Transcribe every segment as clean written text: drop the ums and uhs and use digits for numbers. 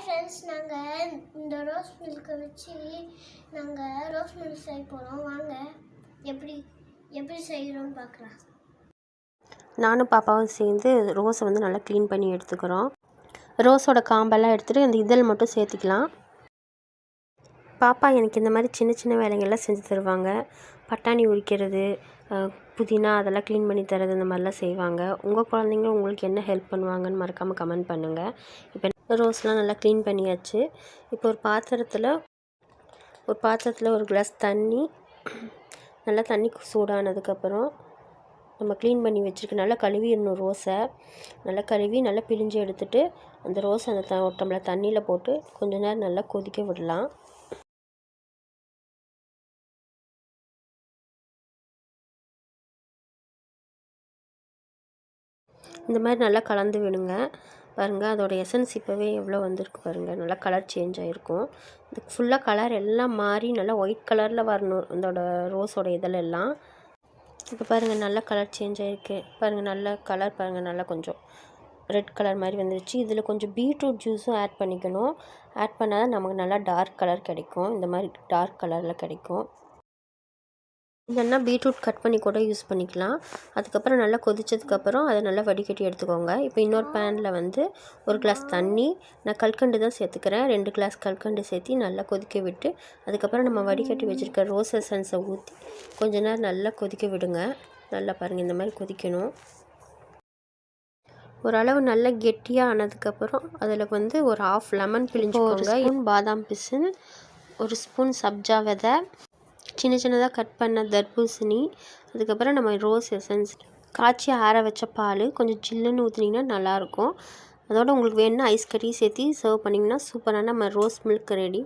Friends, நாங்கள் இந்த rose மில்கை வச்சு நாங்கள் ரோஸ் மில்க் செய்ய போகிறோம். வாங்க எப்படி எப்படி செய்கிறோன்னு பார்க்கலாம். நானும் பாப்பாவும் சேர்ந்து ரோஸை வந்து நல்லா க்ளீன் பண்ணி எடுத்துக்கிறோம். ரோஸோட காம்பெல்லாம் எடுத்துகிட்டு அந்த இதழ் மட்டும் சேர்த்துக்கலாம். பாப்பா எனக்கு இந்த மாதிரி சின்ன சின்ன வேலைகள்லாம் செஞ்சு தருவாங்க. பட்டாணி உரிக்கிறது, புதினா அதெல்லாம் க்ளீன் பண்ணி தரது, இந்த மாதிரிலாம் செய்வாங்க. உங்கள் குழந்தைங்க உங்களுக்கு என்ன ஹெல்ப் பண்ணுவாங்கன்னு மறக்காமல் கமெண்ட் பண்ணுங்கள். இப்போ ரோஸ்லாம் நல்லா க்ளீன் பண்ணியாச்சு. இப்போ ஒரு பாத்திரத்தில் ஒரு கிளாஸ் தண்ணி, நல்லா தண்ணி சூடானதுக்கப்புறம் நம்ம க்ளீன் பண்ணி வச்சுருக்க நல்லா கழுவிடணும். ரோஸை நல்லா கழுவி நல்லா பிழிஞ்சு எடுத்துகிட்டு அந்த ரோஸை அந்த ஒரு டம்ளர் தண்ணியில் போட்டு கொஞ்ச நேரம் நல்லா கொதிக்க விடலாம். இந்த மாதிரி நல்லா கலந்து விடுங்க. பாருங்கள், அதோடய எசன்ஸ் இப்போவே எவ்வளோ வந்திருக்கு பாருங்கள். நல்லா கலர் சேஞ்ச் ஆகிருக்கும். இது ஃபுல்லாக கலர் எல்லாம் மாறி நல்லா ஒயிட் கலரில் வரணும் இதோட ரோஸோட இதழெல்லாம். இப்போ பாருங்கள், நல்லா கலர் சேஞ்ச் ஆகிருக்கு பாருங்கள். நல்ல கலர் பாருங்கள், நல்லா கொஞ்சம் ரெட் கலர் மாதிரி வந்துருச்சு. இதில் கொஞ்சம் பீட்ரூட் ஜூஸும் ஆட் பண்ணிக்கணும். ஆட் பண்ணால் தான் நமக்கு நல்லா டார்க் கலர் கிடைக்கும். இந்த மாதிரி டார்க் கலரில் கிடைக்கும். இல்லைன்னா பீட்ரூட் கட் பண்ணி கூட யூஸ் பண்ணிக்கலாம். அதுக்கப்புறம் நல்லா கொதித்ததுக்கப்புறம் அதை நல்லா வடிகட்டி எடுத்துக்கோங்க. இப்போ இன்னொரு பேனில் வந்து ஒரு கிளாஸ் தண்ணி, நான் கல்கண்டு தான் சேர்த்துக்கிறேன். 2 கிளாஸ் கல்கண்டு சேர்த்து நல்லா கொதிக்க விட்டு அதுக்கப்புறம் நம்ம வடிகட்டி வச்சுருக்க ரோஸ் எசன்ஸை ஊற்றி கொஞ்ச நேரம் நல்லா கொதிக்க விடுங்க. நல்லா பாருங்கள், இந்த மாதிரி கொதிக்கணும். ஓரளவு நல்லா கெட்டியாக ஆனதுக்கப்புறம் அதில் வந்து ஒரு 1/2 லெமன் பிழிஞ்சுக்கோங்க. 1 ஸ்பூன் பாதாம் பிசின், 1 ஸ்பூன் சப்ஜா விதை, சின்ன சின்னதாக கட் பண்ண தர்பூசணி, அதுக்கப்புறம் நம்ம ரோஸ் எசன்ஸ், காய்ச்சி ஆற வச்ச பால், கொஞ்சம் ஜில்லுன்னு ஊற்றினீங்கன்னா நல்லாயிருக்கும். அதோடு உங்களுக்கு வேணுன்னா ஐஸ் கட்டி சேர்த்து சர்வ் பண்ணிங்கன்னா சூப்பரான நம்ம ரோஸ் மில்க் ரெடி.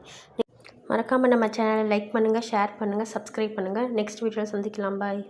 மறக்காமல் நம்ம சேனலை லைக் பண்ணுங்கள், ஷேர் பண்ணுங்கள், சப்ஸ்கிரைப் பண்ணுங்கள். நெக்ஸ்ட் வீடியோவில் சந்திக்கலாம். பாய்.